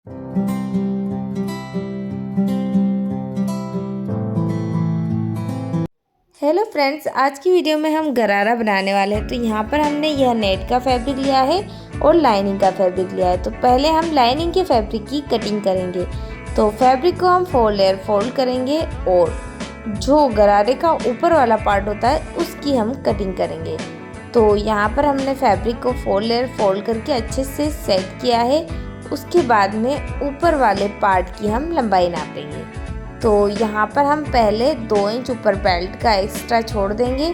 Hello friends, आज की video में हम गरारा बनाने वाले हैं। तो यहाँ पर हमने यह नेट का फैब्रिक लिया है और लाइनिंग का फैब्रिक लिया है। तो पहले हम लाइनिंग के फैब्रिक की कटिंग करेंगे। तो फैब्रिक को हम 4 लेयर फोल्ड करेंगे और जो गरारे का ऊपर वाला पार्ट होता है उसकी हम कटिंग करेंगे। तो यहाँ पर हमने फैब्रिक को 4 लेयर फोल्ड करके अच्छे से सेट किया है। उसके बाद में ऊपर वाले पार्ट की हम लंबाई नापेंगे। तो यहाँ पर हम पहले 2 इंच ऊपर बेल्ट का एक्स्ट्रा छोड़ देंगे।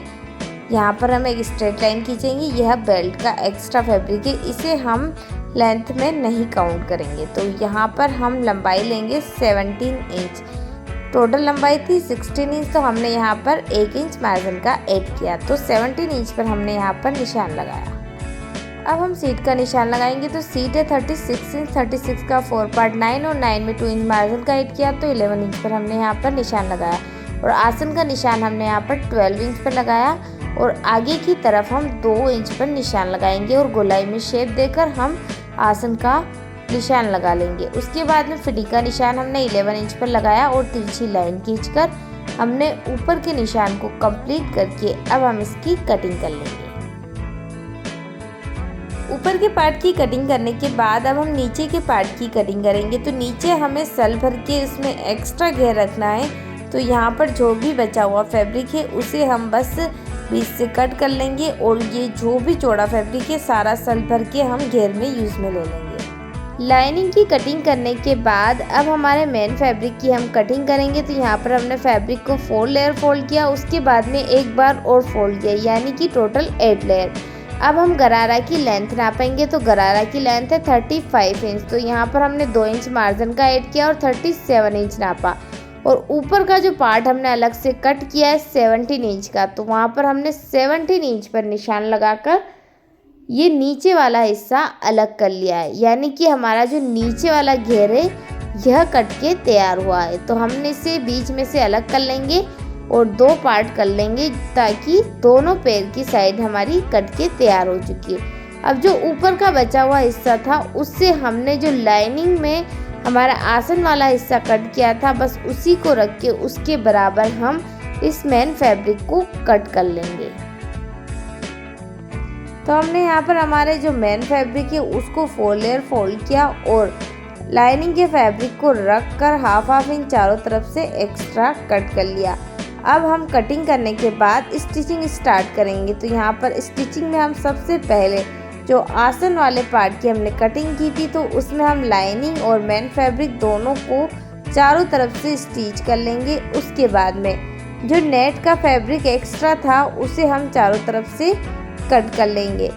यहाँ पर हम एक स्ट्रेट लाइन खींचेंगे। यह बेल्ट का एक्स्ट्रा फैब्रिक है, इसे हम लेंथ में नहीं काउंट करेंगे। तो यहाँ पर हम लंबाई लेंगे 17 इंच। टोटल लंबाई थी 16 इंच, तो हमने यहाँ पर 1 इंच मार्जिन का ऐड किया। तो 17 इंच पर हमने यहाँ पर निशान लगाया। अब हम सीट का निशान लगाएंगे। तो सीट है 36 इंच, 36 का 4 पार्ट 9 और 9 में 2 इंच मार्जिन का ऐड किया। तो 11 इंच पर हमने यहाँ पर निशान लगाया और आसन का निशान हमने यहाँ पर 12 इंच पर लगाया और आगे की तरफ हम 2 इंच पर निशान लगाएंगे और गोलाई में शेप देकर हम आसन का निशान लगा लेंगे। उसके बाद में फिटिंग का निशान हमने 11 इंच पर लगाया और तिरछी लाइन खींचकर हमने ऊपर के निशान को कंप्लीट करके अब हम इसकी कटिंग कर लेंगे। ऊपर के पार्ट की कटिंग करने के बाद अब हम नीचे के पार्ट की कटिंग करेंगे। तो नीचे हमें सल भर के इसमें एक्स्ट्रा घेर रखना है। तो यहाँ पर जो भी बचा हुआ फैब्रिक है उसे हम बस बीच से कट कर लेंगे और ये जो भी चौड़ा फैब्रिक है सारा सल भर के हम घेर में यूज़ में ले लेंगे। लाइनिंग की कटिंग करने के बाद अब हमारे मेन फैब्रिक की हम कटिंग करेंगे। तो यहाँ पर हमने फैब्रिक को 4 लेयर फोल्ड किया, उसके बाद में एक बार और फोल्ड किया, यानी कि टोटल 8 लेयर। अब हम गरारा की लेंथ नापेंगे। तो गरारा की लेंथ है 35 इंच। तो यहाँ पर हमने 2 इंच मार्जिन का ऐड किया और 37 इंच नापा और ऊपर का जो पार्ट हमने अलग से कट किया है 17 इंच का। तो वहाँ पर हमने 17 इंच पर निशान लगाकर ये नीचे वाला हिस्सा अलग कर लिया है, यानी कि हमारा जो नीचे वाला घेर है यह कट के तैयार हुआ है। तो हमने इसे बीच में से अलग कर लेंगे और 2 पार्ट कर लेंगे ताकि दोनों पैर की साइड हमारी कट के तैयार हो चुकी है। अब जो ऊपर का बचा हुआ हिस्सा था उससे हमने जो लाइनिंग में हमारा आसन वाला हिस्सा कट किया था बस उसी को रख के उसके बराबर हम इस मेन फैब्रिक को कट कर लेंगे। तो हमने यहाँ पर हमारे जो मेन फैब्रिक है उसको 4 लेयर फोल्ड किया और लाइनिंग के फैब्रिक को रख कर हाफ इंच चारों तरफ से एक्स्ट्रा कट कर लिया। अब हम कटिंग करने के बाद स्टिचिंग स्टार्ट करेंगे। तो यहाँ पर स्टिचिंग में हम सबसे पहले जो आसन वाले पार्ट की हमने कटिंग की थी तो उसमें हम लाइनिंग और मेन फैब्रिक दोनों को चारों तरफ से स्टिच कर लेंगे। उसके बाद में जो नेट का फैब्रिक एक्स्ट्रा था उसे हम चारों तरफ से कट कर लेंगे।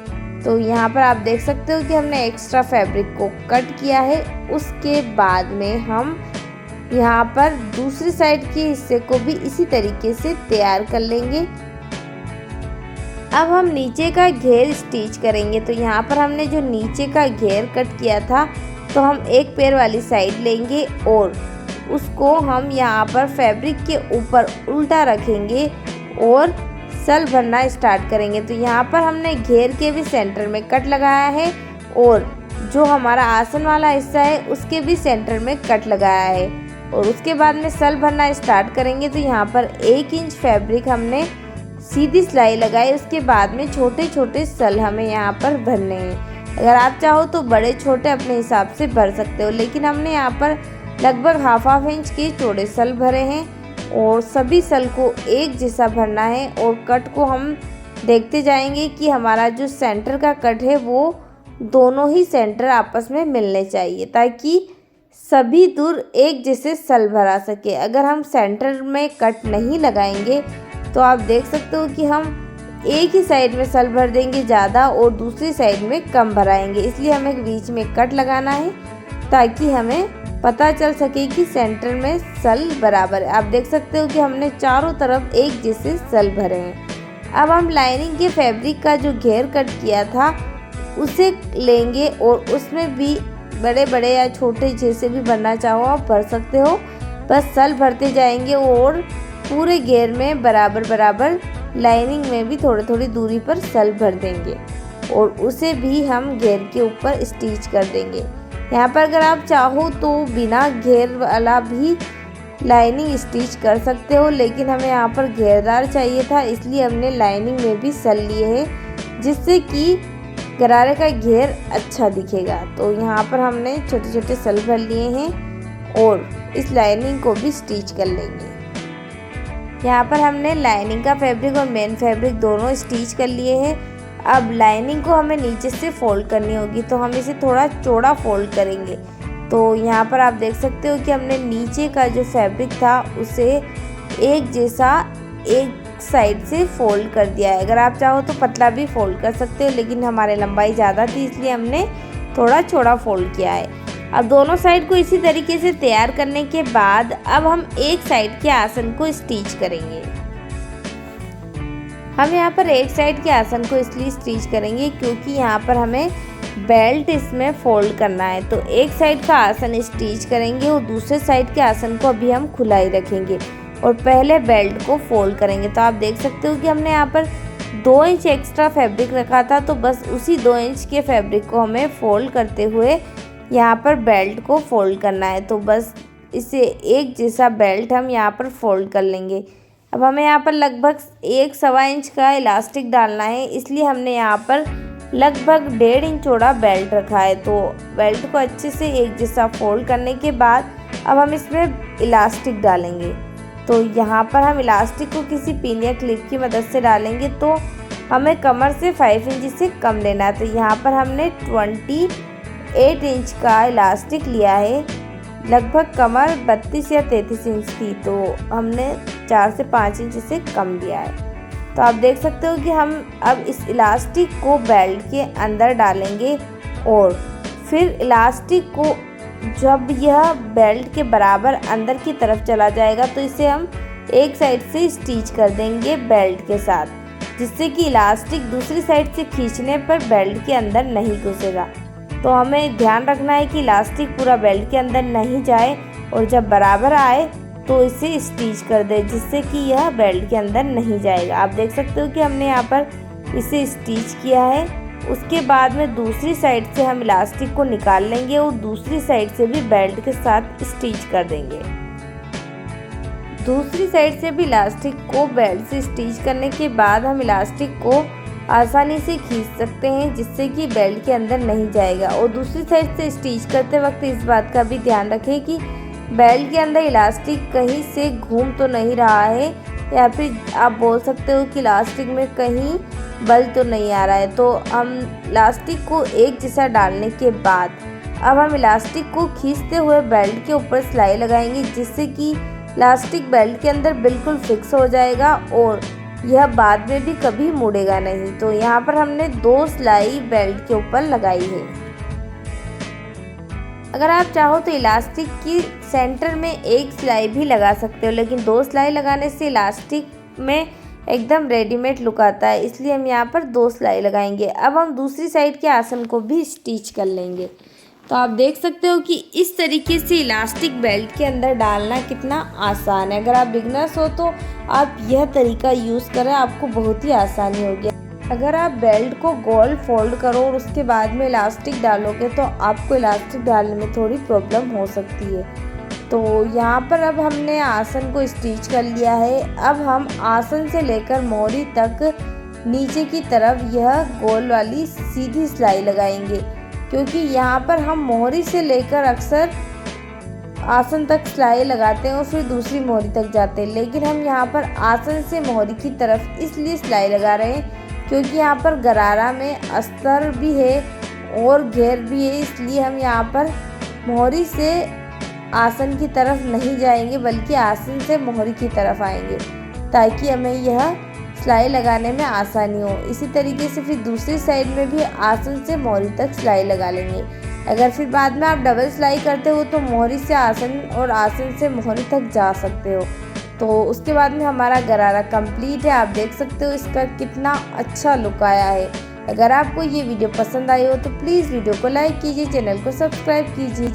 तो यहाँ पर आप देख सकते हो कि हमने एक्स्ट्रा फैब्रिक को कट किया है। उसके बाद में हम यहाँ पर दूसरी साइड के हिस्से को भी इसी तरीके से तैयार कर लेंगे। अब हम नीचे का घेर स्टिच करेंगे। तो यहाँ पर हमने जो नीचे का घेर कट किया था तो हम एक पैर वाली साइड लेंगे और उसको हम यहाँ पर फैब्रिक के ऊपर उल्टा रखेंगे और सल भरना स्टार्ट करेंगे। तो यहाँ पर हमने घेर के भी सेंटर में कट लगाया है और जो हमारा आसन वाला हिस्सा है उसके भी सेंटर में कट लगाया है और उसके बाद में सल भरना स्टार्ट करेंगे। तो यहाँ पर 1 इंच फैब्रिक हमने सीधी सिलाई लगाई, उसके बाद में छोटे छोटे सल हमें यहाँ पर भरने हैं। अगर आप चाहो तो बड़े छोटे अपने हिसाब से भर सकते हो, लेकिन हमने यहाँ पर लगभग हाफ इंच के चौड़े सल भरे हैं और सभी सल को एक जैसा भरना है और कट को हम देखते जाएंगे कि हमारा जो सेंटर का कट है वो दोनों ही सेंटर आपस में मिलने चाहिए ताकि सभी दूर एक जैसे सल भरा सके। अगर हम सेंटर में कट नहीं लगाएंगे तो आप देख सकते हो कि हम एक ही साइड में सल भर देंगे ज़्यादा और दूसरी साइड में कम भराएंगे। इसलिए हमें बीच में कट लगाना है ताकि हमें पता चल सके कि सेंटर में सल बराबर है। आप देख सकते हो कि हमने चारों तरफ एक जैसे सल भरे हैं। अब हम लाइनिंग के फैब्रिक का जो घेर कट किया था उसे लेंगे और उसमें भी बड़े बड़े या छोटे जैसे भी भरना चाहो आप भर सकते हो। बस सल भरते जाएंगे और पूरे घेर में बराबर बराबर लाइनिंग में भी थोड़ी थोड़ी दूरी पर सल भर देंगे और उसे भी हम घेर के ऊपर स्टिच कर देंगे। यहाँ पर अगर आप चाहो तो बिना घेर वाला भी लाइनिंग स्टिच कर सकते हो, लेकिन हमें यहाँ पर घेरदार चाहिए था, इसलिए हमने लाइनिंग में भी सल लिए हैं जिससे कि गरारे का घेर अच्छा दिखेगा। तो यहाँ पर हमने छोटे छोटे सल भर लिए हैं और इस लाइनिंग को भी स्टिच कर लेंगे। यहाँ पर हमने लाइनिंग का फैब्रिक और मेन फैब्रिक दोनों स्टिच कर लिए हैं। अब लाइनिंग को हमें नीचे से फोल्ड करनी होगी, तो हम इसे थोड़ा चौड़ा फोल्ड करेंगे। तो यहाँ पर आप देख सकते हो कि हमने नीचे का जो फैब्रिक था उसे एक जैसा एक साइड से फोल्ड कर दिया है। अगर आप चाहो तो पतला भी फोल्ड कर सकते हो, लेकिन हमारे लंबाई ज़्यादा थी इसलिए हमने थोड़ा चौड़ा फोल्ड किया है। अब दोनों साइड को इसी तरीके से तैयार करने के बाद अब हम एक साइड के आसन को स्टिच करेंगे। हम यहाँ पर एक साइड के आसन को इसलिए स्टिच करेंगे क्योंकि यहाँ पर हमें बेल्ट इसमें फोल्ड करना है। तो एक साइड का आसन स्टिच करेंगे और दूसरे साइड के आसन को अभी हम खुला ही रखेंगे और पहले बेल्ट को फोल्ड करेंगे। तो आप देख सकते हो कि हमने यहाँ पर 2 इंच एक्स्ट्रा फैब्रिक रखा था, तो बस उसी 2 इंच के फैब्रिक को हमें फोल्ड करते हुए यहाँ पर बेल्ट को फोल्ड करना है। तो बस इसे एक जैसा बेल्ट हम यहाँ पर फोल्ड कर लेंगे। अब हमें यहाँ पर लगभग 1-1.25 इंच का इलास्टिक डालना है, इसलिए हमने यहाँ पर लगभग 1.5 इंच चौड़ा बेल्ट रखा है। तो बेल्ट को अच्छे से एक जैसा फोल्ड करने के बाद अब हम इसमें इलास्टिक डालेंगे। तो यहाँ पर हम इलास्टिक को किसी पिन या क्लिप की मदद से डालेंगे। तो हमें कमर से 5 इंच से कम लेना है। तो यहाँ पर हमने 28 इंच का इलास्टिक लिया है। लगभग कमर 32 या 33 इंच थी, तो हमने 4 से 5 इंच से कम लिया है। तो आप देख सकते हो कि हम अब इस इलास्टिक को बेल्ट के अंदर डालेंगे और फिर इलास्टिक को जब यह बेल्ट के बराबर अंदर की तरफ चला जाएगा तो इसे हम एक साइड से स्टिच कर देंगे बेल्ट के साथ, जिससे कि इलास्टिक दूसरी साइड से खींचने पर बेल्ट के अंदर नहीं घुसेगा। तो हमें ध्यान रखना है कि इलास्टिक पूरा बेल्ट के अंदर नहीं जाए और जब बराबर आए तो इसे स्टिच कर दे, जिससे कि यह बेल्ट के अंदर नहीं जाएगा। आप देख सकते हो कि हमने यहाँ पर इसे स्टिच किया है। उसके बाद में दूसरी साइड से हम इलास्टिक को निकाल लेंगे और दूसरी साइड से भी बेल्ट के साथ स्टिच कर देंगे। दूसरी साइड से भी इलास्टिक को बेल्ट से स्टिच करने के बाद हम इलास्टिक को आसानी से खींच सकते हैं, जिससे कि बेल्ट के अंदर नहीं जाएगा। और दूसरी साइड से स्टिच करते वक्त इस बात का भी ध्यान रखें कि बेल्ट के अंदर इलास्टिक कहीं से घूम तो नहीं रहा है, या फिर आप बोल सकते हो कि इलास्टिक में कहीं बल तो नहीं आ रहा है। तो हम इलास्टिक को एक जैसा डालने के बाद अब हम इलास्टिक को खींचते हुए बेल्ट के ऊपर सिलाई लगाएंगे, जिससे कि इलास्टिक बेल्ट के अंदर बिल्कुल फिक्स हो जाएगा और यह बाद में भी कभी मुड़ेगा नहीं। तो यहाँ पर हमने 2 सिलाई बेल्ट के ऊपर लगाई है। अगर आप चाहो तो इलास्टिक की सेंटर में एक सिलाई भी लगा सकते हो, लेकिन 2 सिलाई लगाने से इलास्टिक में एकदम रेडीमेड लुक आता है, इसलिए हम यहाँ पर 2 सिलाई लगाएंगे। अब हम दूसरी साइड के आसन को भी स्टिच कर लेंगे। तो आप देख सकते हो कि इस तरीके से इलास्टिक बेल्ट के अंदर डालना कितना आसान है। अगर आप बिगनर्स हो तो आप यह तरीका यूज़ करें, आपको बहुत ही आसानी होगी। अगर आप बेल्ट को गोल फोल्ड करो और उसके बाद में इलास्टिक डालोगे तो आपको इलास्टिक डालने में थोड़ी प्रॉब्लम हो सकती है। तो यहाँ पर अब हमने आसन को स्टिच कर लिया है। अब हम आसन से लेकर मोहरी तक नीचे की तरफ यह गोल वाली सीधी सिलाई लगाएंगे, क्योंकि यहाँ पर हम मोहरी से लेकर अक्सर आसन तक सिलाई लगाते हैं और फिर दूसरी मोहरी तक जाते हैं, लेकिन हम यहाँ पर आसन से मोहरी की तरफ इसलिए सिलाई लगा रहे हैं क्योंकि यहाँ पर गरारा में अस्तर भी है और घेर भी है, इसलिए हम यहाँ पर मोहरी से आसन की तरफ नहीं जाएंगे बल्कि आसन से मोहरी की तरफ आएंगे, ताकि हमें यह सिलाई लगाने में आसानी हो। इसी तरीके से फिर दूसरी साइड में भी आसन से मोहरी तक सिलाई लगा लेंगे। अगर फिर बाद में आप डबल सिलाई करते हो तो मोहरी से आसन और आसन से मोहरी तक जा सकते हो। तो उसके बाद में हमारा गरारा कंप्लीट है। आप देख सकते हो इसका कितना अच्छा लुक आया है। अगर आपको ये वीडियो पसंद आई हो तो प्लीज़ वीडियो को लाइक कीजिए, चैनल को सब्सक्राइब कीजिए।